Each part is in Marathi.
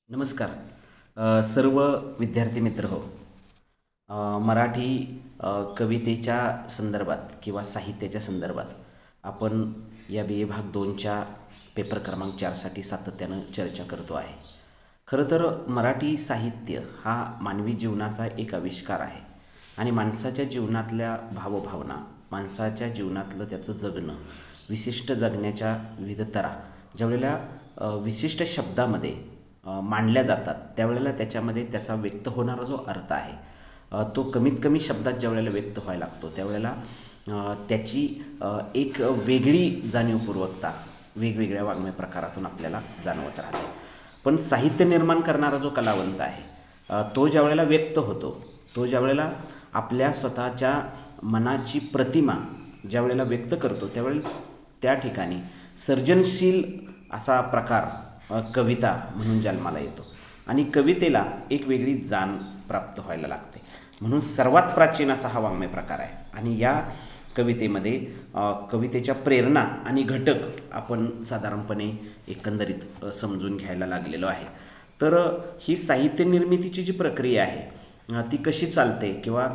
नमस्कार. सर्व विद्यार्थी मित्र हो. मराठी कवितेच्या संदर्भात किंवा साहित्याच्या संदर्भात आपण या बी ए भाग 2च्या पेपर क्रमांक 4साठी सातत्यानं चर्चा करतो आहे. खरं तर मराठी साहित्य हा मानवी जीवनाचा एक आविष्कार आहे आणि माणसाच्या जीवनातल्या भावभावना, माणसाच्या जीवनातलं त्याचं जगणं, विशिष्ट जगण्याच्या विविध तरा ज्यावेळेला विशिष्ट शब्दामध्ये मांडल्या जातात त्यावेळेला त्याच्यामध्ये त्याचा व्यक्त होणारा जो अर्थ आहे तो कमीत कमी शब्दात ज्यावेळेला व्यक्त व्हायला लागतो त्यावेळेला त्याची एक वेगळी जाणीवपूर्वकता वेगवेगळ्या वाङ्मय प्रकारातून आपल्याला जाणवत राहते. पण साहित्य निर्माण करणारा जो कलावंत आहे तो ज्यावेळेला व्यक्त होतो, तो ज्यावेळेला आपल्या स्वतःच्या मनाची प्रतिमा ज्यावेळेला व्यक्त करतो त्यावेळेला त्या ठिकाणी सर्जनशील असा प्रकार कविता म्हणून जन्माला येतो आणि कवितेला एक वेगळी जाण प्राप्त व्हायला लागते. म्हणून सर्वात प्राचीन असा हा वाङ्मय प्रकार आहे आणि या कवितेमध्ये कवितेच्या प्रेरणा आणि घटक आपण साधारणपणे एकंदरीत समजून घ्यायला लागलेलो आहे. तर ही साहित्य निर्मितीची जी प्रक्रिया आहे ती कशी चालते किंवा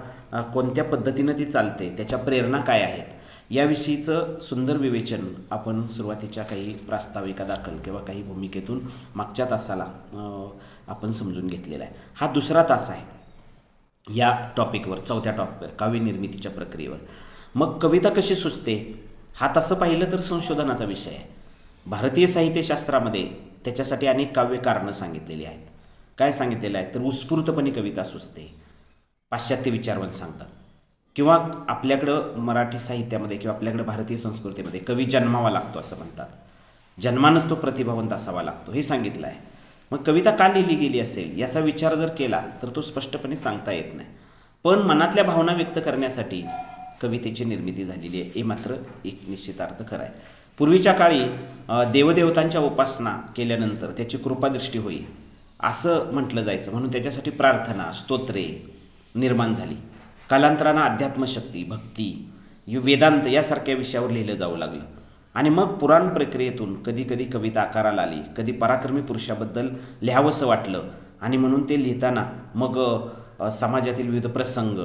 कोणत्या पद्धतीनं ती चालते, त्याच्या प्रेरणा काय आहेत याविषयीचं सुंदर विवेचन आपण सुरुवातीच्या काही प्रास्ताविका दाखल किंवा काही भूमिकेतून मागच्या तासाला आपण समजून घेतलेला आहे. हा दुसरा तास आहे या टॉपिकवर, चौथ्या टॉपिकवर, काव्यनिर्मितीच्या प्रक्रियेवर. मग कविता कशी सुचते हा तसं पाहिलं तर संशोधनाचा विषय आहे. भारतीय साहित्यशास्त्रामध्ये त्याच्यासाठी अनेक काव्य कारणं सांगितलेली आहेत. काय सांगितलेलं आहे तर उत्स्फूर्तपणे कविता सुचते, पाश्चात्य विचारवंत सांगतात, किंवा आपल्याकडं मराठी साहित्यामध्ये किंवा आपल्याकडं भारतीय संस्कृतीमध्ये कवी जन्मावा लागतो असं म्हणतात, जन्मानंच तो प्रतिभावंत असावा लागतो हे सांगितलं आहे. मग कविता का लिहिली गेली असेल याचा विचार जर केला तर तो स्पष्टपणे सांगता येत नाही. पण मनातल्या भावना व्यक्त करण्यासाठी कवितेची निर्मिती झालेली आहे हे मात्र एक निश्चितार्थ खरं आहे. पूर्वीच्या काळी देवदेवतांच्या उपासना केल्यानंतर त्याची कृपादृष्टी होईल असं म्हटलं जायचं, म्हणून त्याच्यासाठी प्रार्थना, स्तोत्रे निर्माण झाली. कालांतरानं अध्यात्मशक्ती, भक्ती, वेदांत यासारख्या विषयावर लिहिलं जाऊ लागलं आणि मग पुराण प्रक्रियेतून कधी कधी कविता आकाराला आली, कधी पराक्रमी पुरुषाबद्दल लिहावंसं वाटलं आणि म्हणून ते लिहिताना मग समाजातील विविध प्रसंग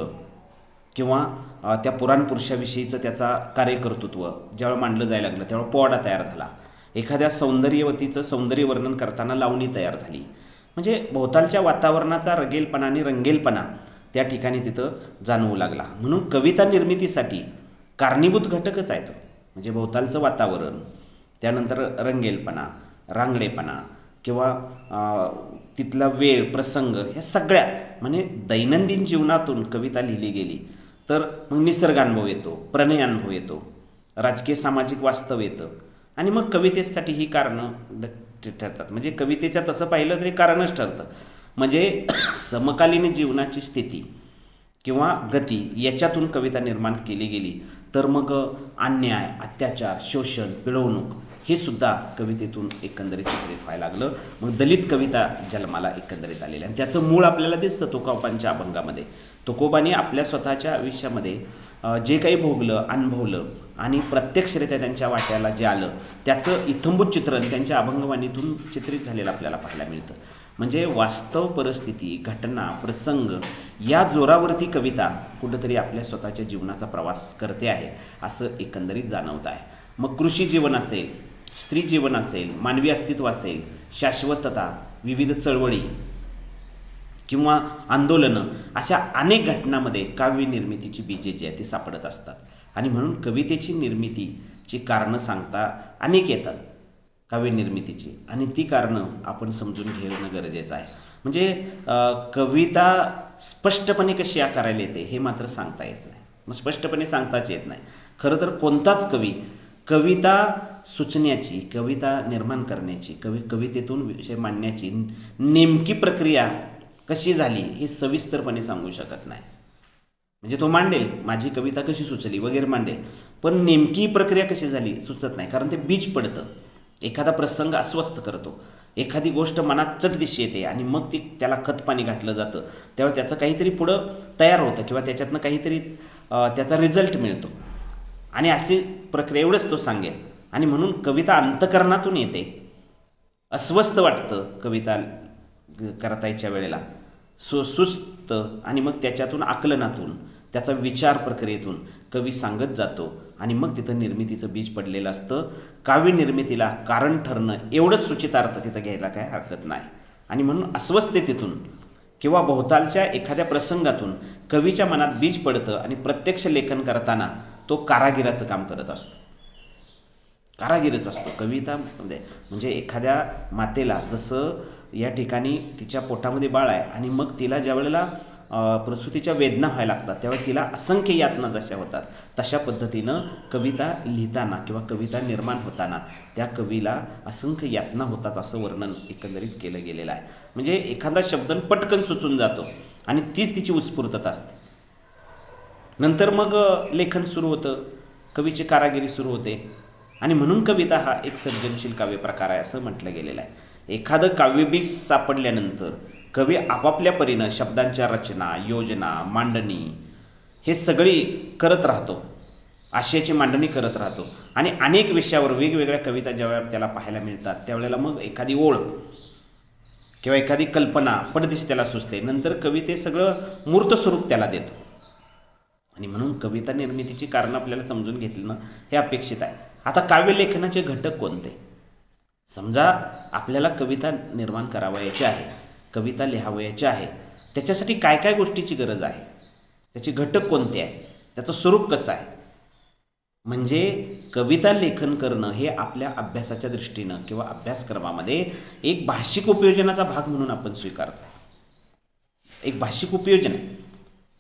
किंवा त्या पुराण पुरुषाविषयीचं त्याचा कार्यकर्तृत्व ज्यावेळी मांडलं जायला लागलं त्यावेळी पोवाडा तयार झाला. एखाद्या सौंदर्यवतीचं सौंदर्य वर्णन करताना लावणी तयार झाली. म्हणजे भोवतालच्या वातावरणाचा रगेलपणा आणि रंगेलपणा त्या ठिकाणी तिथं जाणवू लागला. म्हणून कविता निर्मितीसाठी कारणीभूत घटकच आहे तो, म्हणजे भोवतालचं वातावरण, त्यानंतर रंगेलपणा, रांगडेपणा किंवा तिथला वेळ, प्रसंग, ह्या सगळ्या म्हणजे दैनंदिन जीवनातून कविता लिहिली गेली तर मग निसर्गानुभव येतो, प्रणय अनुभव येतो, राजकीय सामाजिक वास्तव येतं आणि मग कवितेसाठी ही कारणं ठरतात. म्हणजे कवितेच्या तसं पाहिलं तरी कारणच ठरतं. म्हणजे समकालीन जीवनाची स्थिती किंवा गती याच्यातून कविता निर्माण केली गेली तर मग अन्याय, अत्याचार, शोषण, पिळवणूक हे सुद्धा कवितेतून एकंदरीत चित्रित व्हायला लागलं. मग दलित कविता जन्माला एकंदरीत आलेली आणि त्याचं मूळ आपल्याला दिसतं तुकोबांच्या अभंगामध्ये. तुकोबांनी आपल्या स्वतःच्या आयुष्यामध्ये जे काही भोगलं, अनुभवलं आणि प्रत्यक्षरित्या त्यांच्या वाट्याला जे आलं त्याचं इत्थंभूत चित्रण त्यांच्या अभंगवाणीतून चित्रित झालेलं आपल्याला पाहायला मिळतं. म्हणजे वास्तव परिस्थिती, घटना, प्रसंग या जोरावरती कविता कुठंतरी आपल्या स्वतःच्या जीवनाचा प्रवास करते आहे असं एकंदरीत जाणवत आहे. मग कृषी जीवन असेल, स्त्री जीवन असेल, मानवी अस्तित्व असेल, शाश्वतता, विविध चळवळी किंवा आंदोलनं, अशा अनेक घटनांमध्ये काव्य निर्मितीची बीजे जी आहे ती सापडत असतात आणि म्हणून कवितेची निर्मितीची कारणं सांगता अनेक येतात काव्य निर्मितीची आणि ती कारणं आपण समजून घेणं गरजेचं आहे. म्हणजे कविता स्पष्टपणे कशी आकारायला येते हे मात्र सांगता येत नाही, मग स्पष्टपणे सांगताच येत नाही. खरं तर कोणताच कवी कविता सुचण्याची, कविता निर्माण करण्याची, कवितेतून विषय मांडण्याची नेमकी प्रक्रिया कशी झाली हे सविस्तरपणे सांगू शकत नाही. म्हणजे तो मांडेल माझी कविता कशी सुचली वगैरे मांडेल, पण नेमकी प्रक्रिया कशी झाली सुचत नाही, कारण ते बीज पडतं. एखादा प्रसंग अस्वस्थ करतो, एखादी गोष्ट मनात चटदिशी येते आणि मग ती त्याला खतपाणी घातलं जातं, त्यावेळी त्याचं काहीतरी पुढं तयार होतं किंवा त्याच्यातनं काहीतरी त्याचा रिझल्ट मिळतो आणि अशी प्रक्रिया एवढंच तो सांगेल. आणि म्हणून कविता अंतःकरणातून येते, अस्वस्थ वाटतं कविता करतायच्या वेळेला सुस्त आणि मग त्याच्यातून आकलनातून त्याचा विचार प्रक्रियेतून कवी सांगत जातो आणि मग तिथं निर्मितीचं बीज पडलेलं असतं. काव्य निर्मितीला कारण ठरणं एवढंच सूचितार्थ तिथं घ्यायला काय हरकत नाही. आणि म्हणून अस्वस्थतेतून किंवा भोवतालच्या एखाद्या प्रसंगातून कवीच्या मनात बीज पडतं आणि प्रत्यक्ष लेखन करताना तो कारागिराचं काम करत असतो. कारागीरच असतो कविता म्हणजे एखाद्या मातेला जसं या ठिकाणी तिच्या पोटामध्ये बाळ आहे आणि मग तिला ज्या वेळेला प्रसूतीच्या वेदना व्हायला लागतात त्यावेळी तिला असंख्य यातना जशा होतात तशा पद्धतीनं कविता लिहिताना किंवा कविता निर्माण होताना त्या कवीला असंख्य यातना होतात असं वर्णन एकंदरीत केलं गेलेलं आहे. म्हणजे एखादा शब्द पटकन सुचून जातो आणि तीच तिची उत्स्फूर्तता असते. नंतर मग लेखन सुरू होतं, कवीची कारागिरी सुरू होते आणि म्हणून कविता हा एक सर्जनशील काव्य प्रकार आहे असं म्हटलं गेलेलं आहे. एखादं काव्यबीज सापडल्यानंतर कवी आपापल्या परीनं शब्दांच्या रचना, योजना, मांडणी हे सगळी करत राहतो, आशयाची मांडणी करत राहतो आणि अनेक विषयावर वेगवेगळ्या कविता ज्यावेळेला त्याला पाहायला मिळतात त्यावेळेला मग एखादी ओळ किंवा एखादी कल्पना पडदिशी त्याला सुचते. नंतर कवी ते सगळं मूर्त स्वरूप त्याला देतो आणि म्हणून कविता निर्मितीची कारणं आपल्याला समजून घेतलं हे अपेक्षित आहे. आता काव्यलेखनाचे घटक कोणते? समजा आपल्याला कविता निर्माण करावयाची आहे, कविता लिहावयाची आहे, त्याच्यासाठी काय काय गोष्टीची गरज आहे, त्याचे घटक कोणते आहे, त्याचं स्वरूप कसं आहे. म्हणजे कविता लेखन करणं हे आपल्या अभ्यासाच्या दृष्टीनं किंवा अभ्यासक्रमामध्ये एक भाषिक उपयोजनाचा भाग म्हणून आपण स्वीकारतो. एक भाषिक उपयोजन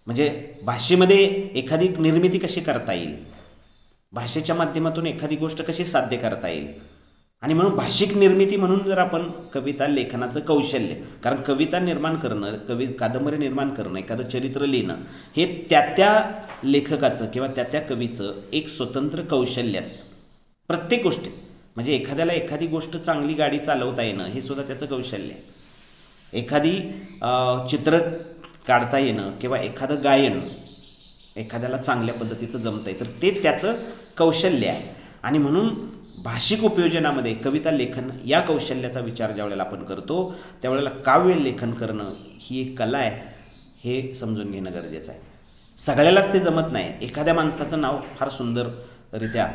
म्हणजे भाषेमध्ये एखादी निर्मिती कशी करता येईल, भाषेच्या माध्यमातून एखादी गोष्ट कशी साध्य करता येईल. आणि म्हणून भाषिक निर्मिती म्हणून जर आपण कविता लेखनाचं कौशल्य, कारण कविता निर्माण करणं, कादंबरी निर्माण करणं, एखादं चरित्र लिहिणं हे त्या लेखकाचं किंवा त्या कवीचं एक स्वतंत्र कौशल्य असतं प्रत्येक गोष्टीत. म्हणजे एखाद्याला एखादी गोष्ट चांगली गाडी चालवता येणं हे सुद्धा त्याचं कौशल्य आहे. एखादी चित्र काढता येणं किंवा एखादं गायन एखाद्याला चांगल्या पद्धतीचं जमतं आहे तर ते त्याचं कौशल्य आहे. आणि म्हणून भाषिक उपयोजनामध्ये कविता लेखन या कौशल्याचा विचार ज्यावेळेला आपण करतो त्यावेळेला काव्य लेखन करणं ही एक कला आहे हे समजून घेणं गरजेचं आहे. सगळ्यालाच ते जमत नाही. एखाद्या माणसाचं नाव फार सुंदररित्या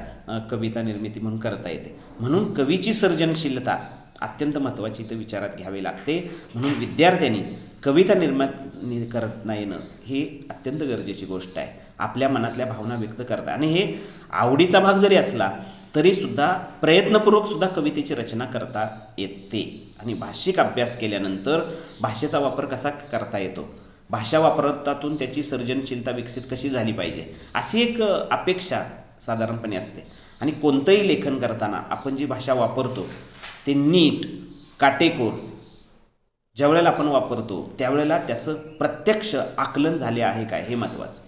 कविता निर्मिती म्हणून करता येते. म्हणून कवीची सर्जनशीलता अत्यंत महत्त्वाची इथं विचारात घ्यावी लागते. म्हणून विद्यार्थ्यांनी कविता निर्माण करता येणं ही अत्यंत गरजेची गोष्ट आहे. आपल्या मनातल्या भावना व्यक्त करता आणि हे आवडीचा भाग जरी असला तरीसुद्धा प्रयत्नपूर्वक सुद्धा कवितेची रचना करता येते. आणि भाषिक अभ्यास केल्यानंतर भाषेचा वापर कसा करता येतो, भाषा वापरतातून त्याची सर्जनशीलता विकसित कशी झाली पाहिजे अशी एक अपेक्षा साधारणपणे असते. आणि कोणतंही लेखन करताना आपण जी भाषा वापरतो ते नीट काटेकोर ज्यावेळेला आपण वापरतो त्यावेळेला त्याचं प्रत्यक्ष आकलन झाले आहे काय हे महत्त्वाचं.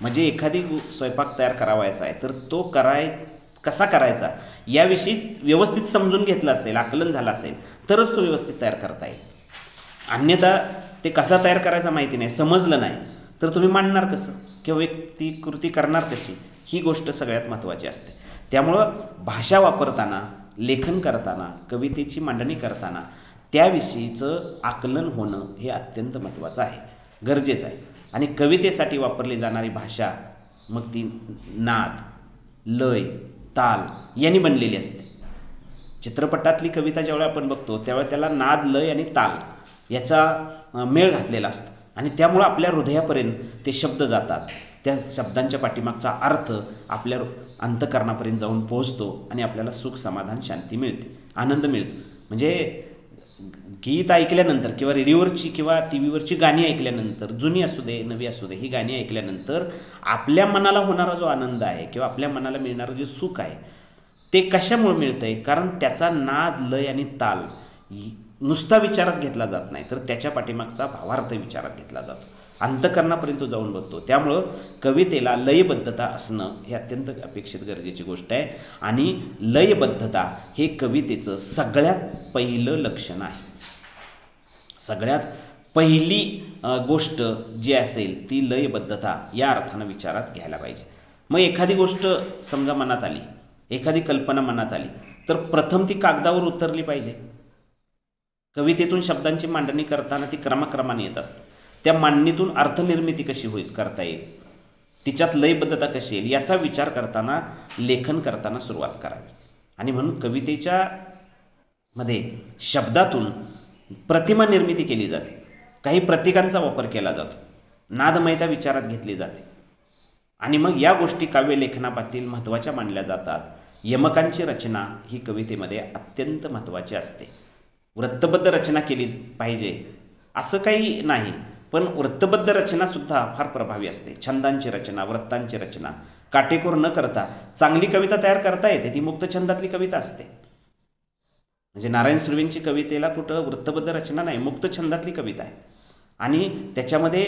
म्हणजे एखादी स्वयंपाक तयार करावायचा आहे तर तो कसा करायचा याविषयी व्यवस्थित समजून घेतलं असेल, आकलन झालं असेल तरच तो व्यवस्थित तयार करता येईल. अन्यथा ते कसा तयार करायचा माहिती नाही, समजलं नाही तर तुम्ही मांडणार कसं किंवा ती कृती करणार कशी ही गोष्ट सगळ्यात महत्त्वाची असते. त्यामुळं भाषा वापरताना, लेखन करताना, कवितेची मांडणी करताना त्याविषयीचं आकलन होणं हे अत्यंत महत्त्वाचं आहे, गरजेचं आहे. आणि कवितेसाठी वापरली जाणारी भाषा मग ती नाद, लय, ताल यांनी बनलेली असते. चित्रपटातली कविता ज्यावेळेला आपण बघतो त्यावेळेला त्याला नाद, लय आणि ताल याचा मेळ घातलेला असतो आणि त्यामुळं आपल्या हृदयापर्यंत ते शब्द जातात. त्या शब्दांच्या पाठीमागचा अर्थ आपल्या अंतःकरणापर्यंत जाऊन पोहोचतो आणि आपल्याला सुख, समाधान, शांती मिळते, आनंद मिळतो. म्हणजे गीत ऐकल्यानंतर किंवा रेडिओवरची किंवा टी व्हीवरची गाणी ऐकल्यानंतर, जुनी असू दे नवी असू दे, ही गाणी ऐकल्यानंतर आपल्या मनाला होणारा जो आनंद आहे किंवा आपल्या मनाला मिळणारं जे सुख आहे ते कशामुळे मिळतं आहे, कारण त्याचा नाद, लय आणि ताल नुसता विचारात घेतला जात नाही तर त्याच्या पाठीमागचा भावार्थ विचारात घेतला जातो, अंतःकरणापर्यंत जाऊन बघतो. त्यामुळं कवितेला लयबद्धता असणं हे अत्यंत अपेक्षित गरजेची गोष्ट आहे. आणि लयबद्धता हे कवितेचं सगळ्यात पहिलं लक्षण आहे. सगळ्यात पहिली गोष्ट जी असेल ती लयबद्धता या अर्थानं विचारात घ्यायला पाहिजे. मग एखादी गोष्ट समजा मनात आली, एखादी कल्पना मनात आली तर प्रथम ती कागदावर उतरली पाहिजे. कवितेतून शब्दांची मांडणी करताना ती क्रमाक्रमाने येत असते. त्या मांडणीतून अर्थनिर्मिती कशी होईल करता येईल, तिच्यात लयबद्धता कशी येईल याचा विचार करताना लेखन करताना सुरुवात करावी. आणि म्हणून कवितेच्या मध्ये शब्दातून प्रतिमा निर्मिती केली जाते, काही प्रतीकांचा वापर केला जातो, नादमयता विचारात घेतली जाते आणि मग या गोष्टी काव्यलेखनापातील महत्त्वाच्या मानल्या जातात. यमकांची रचना ही कवितेमध्ये अत्यंत महत्त्वाची असते. वृत्तबद्ध रचना केली पाहिजे असं काही नाही, पण वृत्तबद्ध रचनासुद्धा फार प्रभावी असते. छंदांची रचना, वृत्तांची रचना काटेकोर न करता चांगली कविता तयार करता येते. ती मुक्तछंदातली कविता असते. म्हणजे नारायण सुर्वेंची कवितेला कुठं वृत्तबद्ध रचना नाही, मुक्तछंदातली कविता आहे आणि त्याच्यामध्ये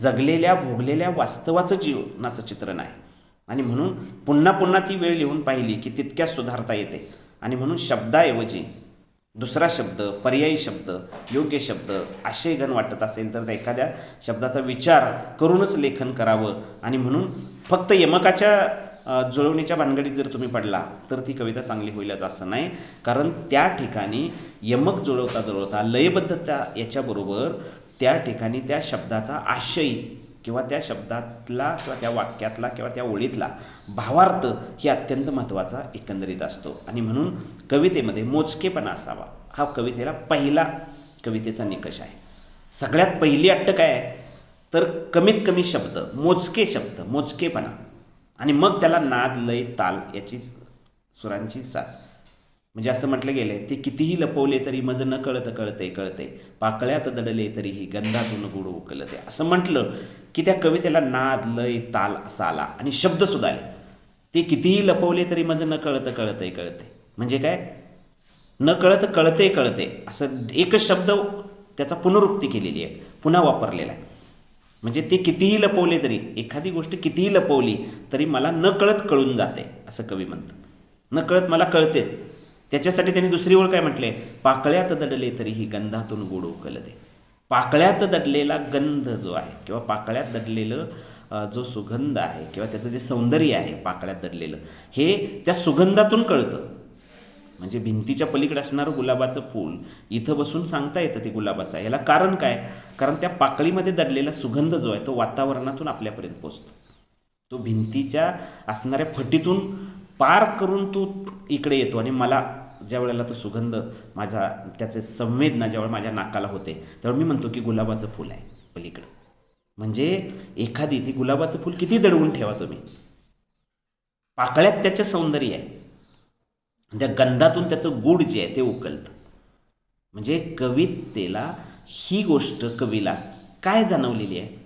जगलेल्या भोगलेल्या वास्तवाचं जीवनाचं चित्रण आहे. आणि म्हणून पुन्हा पुन्हा ती वेळ लिहून पाहिली की तितक्याच सुधारता येते. आणि म्हणून शब्दाऐवजी दुसरा शब्द, पर्यायी शब्द, योग्य शब्द, आशयघन वाटत असेल तर एखाद्या शब्दाचा विचार करूनच लेखन करावं. आणि म्हणून फक्त यमकाच्या जुळवणीच्या भानगडीत जर तुम्ही पडला तर ती कविता चांगली होईलच असं नाही. कारण त्या ठिकाणी यमक जुळवता जुळवता लयबद्धता याच्याबरोबर त्या ठिकाणी त्या शब्दाचा आशय किंवा त्या शब्दातला किंवा त्या वाक्यातला किंवा त्या ओळीतला भावार्थ ही अत्यंत महत्त्वाचा एकंदरीत असतो. आणि म्हणून कवितेमध्ये मोजकेपणा असावा हा कवितेला पहिला कवितेचा निकष आहे. सगळ्यात पहिली अट्ट काय आहे तर कमीत कमी शब्द, मोजके शब्द, मोजकेपणा आणि मग त्याला नाद, लय, ताल याची सुरांची साथ. म्हणजे असं म्हटलं गेलं आहे, ते कितीही लपवले तरी मज न कळत कळते कळते, पाकळ्यात दडले तरीही गंधातून गुड उकलते. असं म्हटलं की त्या कवितेला नाद, लय, ताल असा आला आणि शब्दसुद्धा आले. ते कितीही लपवले तरी मज न कळत कळते कळते म्हणजे काय, न कळत कळते कळते असं एकच शब्द त्याचा पुनरुक्ती केलेली आहे, पुन्हा वापरलेला आहे. म्हणजे ते कितीही लपवले तरी, एखादी गोष्ट कितीही लपवली तरी मला न कळत कळून जाते असं कवी म्हणतं. न कळत मला कळतेच. त्याच्यासाठी त्यांनी दुसरी ओळ काय म्हटले, पाकळ्यात दडले तरीही गंधातून गोड उकलते. पाकळ्यात दडलेला गंध जो आहे किंवा पाकळ्यात दडलेलं जो सुगंध आहे किंवा त्याचं जे सौंदर्य आहे पाकळ्यात दडलेलं, हे त्या सुगंधातून कळतं. म्हणजे भिंतीच्या पलीकडे असणारं गुलाबाचं फूल इथं बसून सांगता येतं ते गुलाबाचं आहे. याला कारण काय, कारण त्या पाकळीमध्ये दडलेला सुगंध जो आहे तो वातावरणातून आपल्यापर्यंत पोचतो. तो भिंतीच्या असणाऱ्या फटीतून पार करून तो इकडे येतो आणि मला ज्या वेळेला तो सुगंध माझा त्याचे संवेदना ज्यावेळेला माझ्या नाकाला होते त्यावेळी मी म्हणतो की गुलाबाचं फूल आहे पलीकडं. म्हणजे एखादी ती गुलाबाचं फूल किती दडवून ठेवा तुम्ही, पाकळ्यात त्याचं सौंदर्य आहे, त्या गंधातून त्याचं गूढ जे आहे ते उकलतं. म्हणजे कवितेला ही गोष्ट कवीला काय जाणवलेली आहे,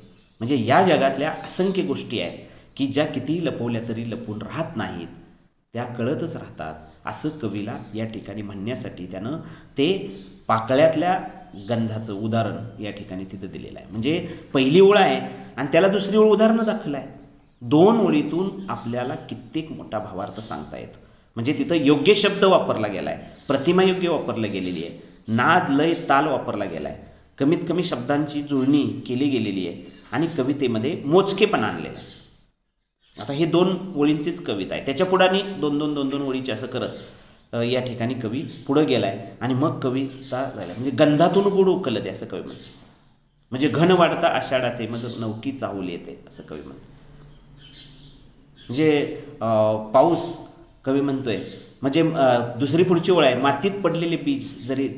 म्हणजे या जगातल्या असंख्य गोष्टी आहेत की ज्या कितीही लपवल्या तरी लपून राहत नाहीत, त्या कळतच राहतात. असं कवीला या ठिकाणी म्हणण्यासाठी त्यानं ते पाकळ्यातल्या गंधाचं उदाहरण या ठिकाणी तिथं दिलेलं आहे. म्हणजे पहिली ओळ आहे आणि त्याला दुसरी ओळ उदाहरणं दाखवलं आहे. दोन ओळीतून आपल्याला कित्येक मोठा भावार्थ सांगता येतो. म्हणजे तिथं योग्य शब्द वापरला गेला आहे, प्रतिमा योग्य वापरली गेलेली आहे, नाद, लय, ताल वापरला गेला आहे, कमीत कमी शब्दांची जुळणी केली गेलेली आहे आणि कवितेमध्ये मोजकेपणा आणलेला आहे. आता हे दोन ओळींचीच कविता आहे. त्याच्या पुढाने दोन दोन दोन दोन ओळीचे असं करत या ठिकाणी कवी पुढं गेला आहे आणि मग कविता झाल्या. म्हणजे गंधातून गुड उकलते असं कवी म्हणते. म्हणजे घन वाढता आषाढाचे मग नवकी चाहूल येते असं कवी म्हणते. म्हणजे पाऊस कवी म्हणतोय. म्हणजे दुसरी पुढची ओळ आहे, मातीत पडलेले बीज जरी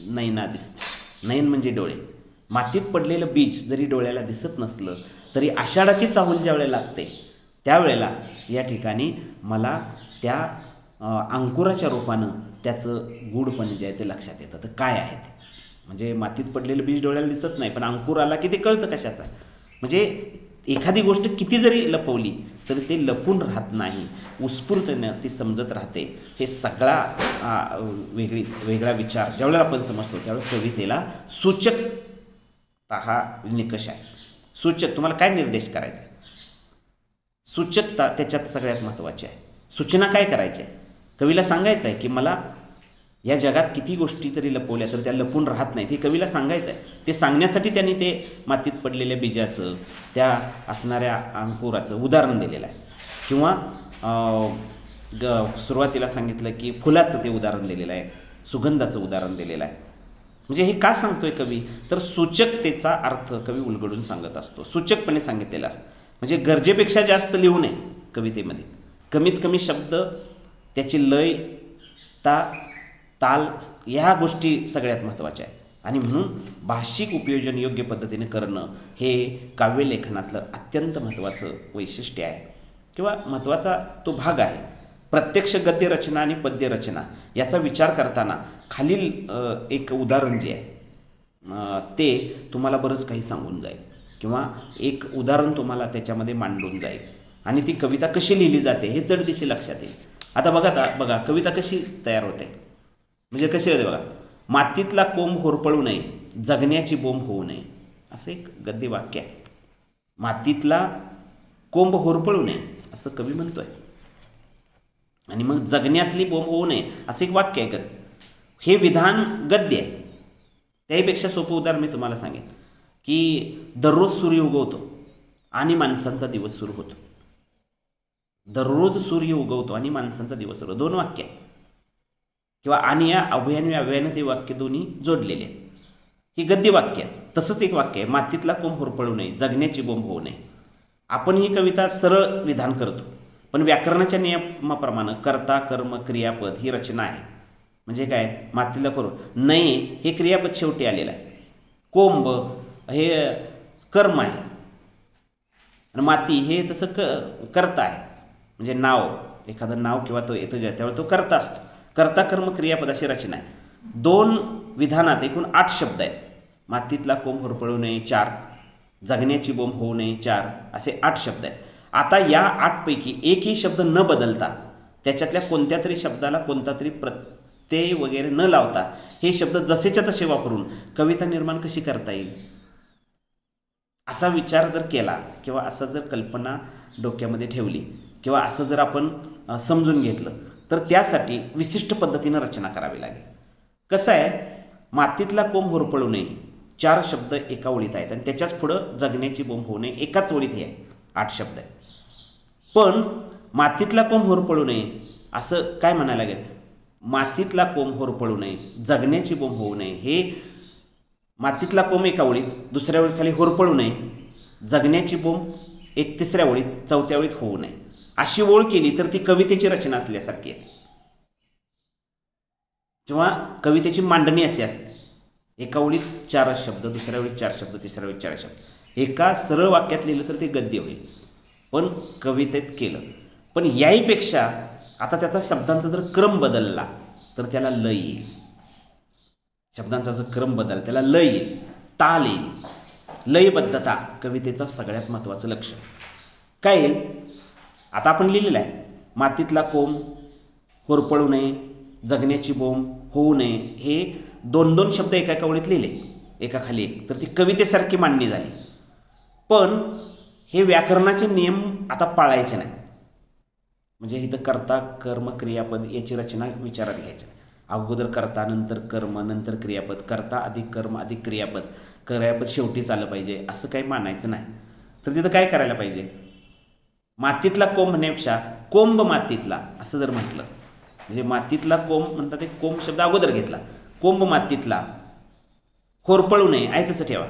नैना दिसते. नयन म्हणजे डोळे. मातीत पडलेलं बीज जरी डोळ्याला दिसत नसलं तरी आषाढाची चाहूल ज्या वेळेला लागते त्यावेळेला या ठिकाणी मला त्या अंकुराच्या रूपानं त्याचं गूढपण जे आहे ते लक्षात येतं. तर काय आहे ते, म्हणजे मातीत पडलेलं बीज डोळ्याला दिसत नाही पण अंकुर आला की ते कळतं कशाचं आहे. म्हणजे एखादी गोष्ट किती जरी लपवली तरी ते लपून राहत नाही, उत्स्फूर्तनं ती समजत राहते. हे सगळा वेगळा विचार ज्यावेळेला आपण समजतो त्यावेळेला कवितेला सूचकता हा निकष आहे. सूचक तुम्हाला काय निर्देश करायचा आहे, सूचकता त्याच्यात सगळ्यात महत्त्वाची आहे. सूचना काय करायची आहे, कवीला सांगायचं आहे की मला या जगात किती गोष्टी तरी लपवल्या तर त्या लपून राहत नाहीत हे कवीला सांगायचं आहे. ते सांगण्यासाठी त्यांनी ते मातीत पडलेल्या बीजाचं, त्या असणाऱ्या अंकुराचं उदाहरण दिलेलं आहे. किंवा सुरुवातीला सांगितलं की फुलाचं ते उदाहरण दिलेलं आहे. सुगंधाचं उदाहरण दिलेलं आहे. म्हणजे हे का सांगतोय कवी, तर सूचकतेचा अर्थ कवी उलगडून सांगत असतो, सूचकपणे सांगितलेला असतं. म्हणजे गरजेपेक्षा जास्त लिहू नये कवितेमध्ये, कमीत कमी शब्द, त्याची लय, ताल, ह्या गोष्टी सगळ्यात महत्त्वाच्या आहेत. आणि म्हणून भाषिक उपयोजन योग्य पद्धतीने करणं हे काव्यलेखनातलं अत्यंत महत्त्वाचं वैशिष्ट्य आहे किंवा महत्त्वाचा तो भाग आहे. प्रत्यक्ष गद्यरचना आणि पद्यरचना याचा विचार करताना खालील एक उदाहरण जे आहे ते तुम्हाला बरंच काही सांगून जाईल किंवा एक उदाहरण तुम्हाला त्याच्यामध्ये मांडून जाईल आणि ती कविता कशी लिहिली जाते हे जडदिशी लक्षात येईल. आता बघा कविता कशी तयार होते, म्हणजे कशी होते बघा. मातीतला कोंब होरपळू नये, जगण्याची बोंब होऊ नये, असं एक गद्य वाक्य आहे. मातीतला कोंब होरपळू नये असं कवी म्हणतोय आणि मग जगण्यातली बोंब होऊ नये असं एक वाक्य आहे. हे विधान गद्य आहे. त्याहीपेक्षा सोपं उदाहरण मी तुम्हाला सांगेन की दररोज सूर्य उगवतो आणि माणसांचा दिवस सुरू होतो. दररोज सूर्य उगवतो आणि माणसांचा दिवस सुरू होतो, दोन वाक्य आहेत किंवा आणि या अभयाने अव्ययानं ते वाक्य दोन्ही जोडलेले आहेत. ही गद्य वाक्य आहे. तसंच एक वाक्य आहे, मातीतला कोंब होरपळू नये, जगण्याची बोंब होऊ नये. आपण ही कविता सरळ विधान करतो, पण व्याकरणाच्या नियमाप्रमाणे कर्ता, कर्म, क्रियापद ही रचना आहे. म्हणजे काय, मातीला करू नये हे क्रियापद शेवटी आलेलं आहे, कोंब हे कर्म आहे आणि माती हे तसं कर्ता आहे. म्हणजे नाव, एखादं नाव किंवा तो येतं ज्या त्यावेळी तो कर्ता असतो. कर्ता, कर्म, क्रियापद अशी रचना आहे. दोन विधानात एकूण 8 शब्द आहेत. मातीतला कोंब होरपळू नये 4, जगण्याची बोंब होऊ नये 4, असे 8 शब्द आहेत. आता या 8 पैकी एकही शब्द न बदलता त्याच्यातल्या कोणत्या तरी शब्दाला कोणता तरी प्रत्यय वगैरे न लावता हे शब्द जसेच्या तसे वापरून कविता निर्माण कशी करता येईल, असा विचार जर केला किंवा असं जर कल्पना डोक्यामध्ये ठेवली किंवा असं जर आपण समजून घेतलं तर त्यासाठी विशिष्ट पद्धतीनं रचना करावी लागेल. कसं आहे, मातीतला कोंब होरपळू नये 4 शब्द एका ओळीत आहेत आणि त्याच्याच पुढं जगण्याची बोंब होऊ नये एकाच ओळीत हे आहे, 8 शब्द आहेत. पण मातीतला कोंब होरपळू नये असं काय म्हणायला लागेल, मातीतला कोंब होरपळू नये, जगण्याची बोंब होऊ नये, हे मातीतला कोंब एका ओळीत, दुसऱ्या ओळीत खाली होरपळू नये, जगण्याची बोंब एक तिसऱ्या ओळीत, चौथ्या ओळीत होऊ नये, अशी ओळ केली तर ती कवितेची रचना असल्यासारखी आहे किंवा कवितेची मांडणी अशी असते. एका ओळीत 4 शब्द, दुसऱ्या ओळीत 4 शब्द, तिसऱ्या ओळीत 4 शब्द, एका सरळ वाक्यात लिहिलं तर ते गद्य होईल. पण कवितेत केलं, पण याहीपेक्षा आता त्याचा शब्दांचा जर क्रम बदलला तर त्याला लय येईल. शब्दांचा जर क्रम बदलला त्याला लय येईल, ताल येईल. लयबद्धता कवितेचा सगळ्यात महत्त्वाचं लक्ष काय येईल. आता आपण लिहिलेलं आहे, मातीतला कोंब होरपळू नये, जगण्याची बोंब होऊ नये, हे 2-2 शब्द एका एका ओळीत लिहिले, एका खाली एक, तर ती कवितेसारखी मांडणी झाली. पण हे व्याकरणाचे नियम आता पाळायचे नाही. म्हणजे इथं कर्ता, कर्म, क्रियापद याची रचना विचारात घ्यायची. अगोदर कर्ता, नंतर कर्म, नंतर क्रियापद, कर्ता अधिक कर्म अधिक क्रियापद, क्रियापद शेवटीच आलं पाहिजे असं काही मानायचं नाही. तर तिथं काय करायला पाहिजे, मातीतला कोंब म्हणण्यापेक्षा कोंब मातीतला असं जर म्हटलं, म्हणजे मातीतला कोंब म्हणतात, एक कोंब शब्द अगोदर घेतला, कोंब मातीतला होरपळू नये आहे तसं ठेवा.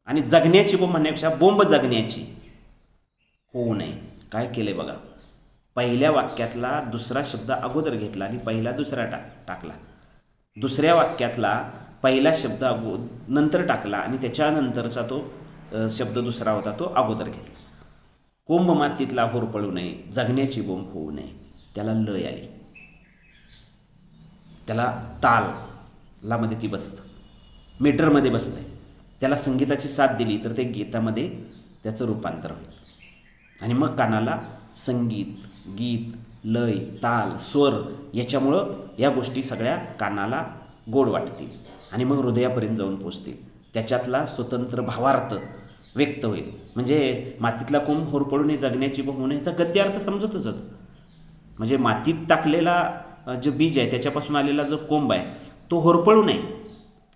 आणि जगण्याची बोंब म्हणण्यापेक्षा बोंब जगण्याची होऊ नये. काय केलंय बघा, पहिल्या वाक्यातला दुसरा शब्द अगोदर घेतला आणि पहिला दुसरा टाकला, दुसऱ्या वाक्यातला पहिला शब्द नंतर टाकला आणि त्याच्यानंतरचा तो शब्द दुसरा होता तो अगोदर घेतला. कोंब मातीतला होरपळू नये, जगण्याची बोंब होऊ नये, त्याला लय आली, त्याला ताल मध्ये ती बसतं, मीटरमध्ये बसतंय. त्याला संगीताची साथ दिली तर ते गीतामध्ये त्याचं रूपांतर होईल आणि मग कानाला संगीत, गीत, लय, ताल, स्वर याच्यामुळं या गोष्टी सगळ्या कानाला गोड वाटतील आणि मग हृदयापर्यंत जाऊन पोचतील. त्याच्यातला स्वतंत्र भावार्थ व्यक्त होईल. म्हणजे मातीतला कोंब होरपळू नये, जगण्याची बोंब होऊ नये याचा गद्य अर्थ समजतच होतं. म्हणजे मातीत टाकलेला जो बीज आहे त्याच्यापासून आलेला जो कोंब आहे तो होरपळू नये,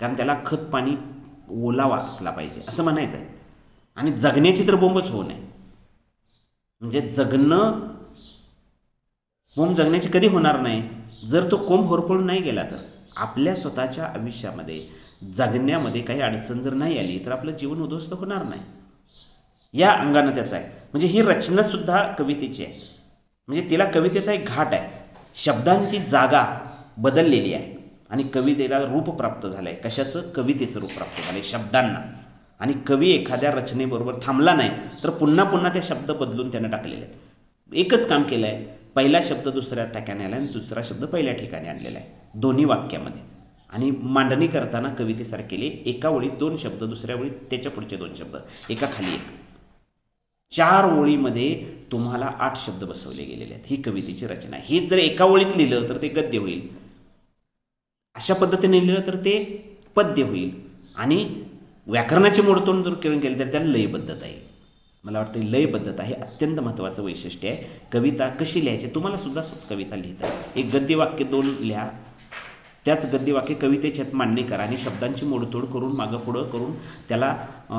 कारण त्याला खत पाणी ओलावा असला पाहिजे असं म्हणायचं आहे. आणि जगण्याची तर बोंबच होऊ नये, म्हणजे बोंब जगण्याची कधी होणार नाही, जर तो कोंब होरपळून नाही गेला तर आपल्या स्वतःच्या आयुष्यामध्ये जगण्यामध्ये काही अडचण जर नाही आली तर आपलं जीवन उद्ध्वस्त होणार नाही. या अंगानं त्याचं आहे. म्हणजे ही रचनासुद्धा कवितेची आहे. म्हणजे तिला कवितेचा एक घाट आहे. शब्दांची जागा बदललेली आहे आणि कवितेला रूप प्राप्त झालं आहे. कशाचं? कवितेचं रूप प्राप्त झालं आहे शब्दांना. आणि कवी एखाद्या रचनेबरोबर थांबला नाही तर पुन्हा पुन्हा ते शब्द बदलून त्यानं टाकलेले आहेत. एकच काम केलं आहे, पहिला शब्द दुसऱ्या ठिकाणी आला आणि दुसरा शब्द पहिल्या ठिकाणी आणलेला आहे दोन्ही वाक्यामध्ये. आणि मांडणी करताना कवितेसारखे केली. एका ओळीत 2 शब्द, दुसऱ्या ओळीत त्याच्या पुढचे 2 शब्द, एका खाली एक. 4 ओळीमध्ये तुम्हाला 8 शब्द बसवले गेलेले आहेत. ही कवितेची रचना आहे. हे जर एका ओळीत लिहिलं तर ते गद्य होईल, अशा पद्धतीने लिहिलं तर ते पद्य होईल. आणि व्याकरणाची मोडतोड जर केलं तर त्याला लयबद्धता येईल. मला वाटतं लयबद्धता हे अत्यंत महत्त्वाचं वैशिष्ट्य आहे. कविता कशी लिहायची? तुम्हाला सुद्धा कविता लिहिता एक गद्यवाक्य 2 लिहा, त्याच गद्यवाक्य कवितेच्यात मांडणी करा आणि शब्दांची मोडतोड करून मागं पुढं करून त्याला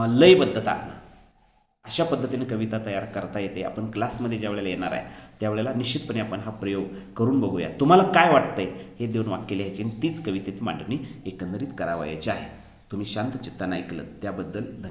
लयबद्धता आणा. अशा पद्धतीने कविता तयार करता येते. आपण क्लासमध्ये ज्या वेळेला येणार आहे त्यावेळेला निश्चितपणे आपण हा प्रयोग करून बघूया. तुम्हाला काय वाटतंय हे 2 वाक्य लिहायची आणि तीच कवितेत मांडणी एकंदरीत करावयाची आहे. तुम्ही शांत चित्तानं ऐकलं त्याबद्दल धन्यवाद.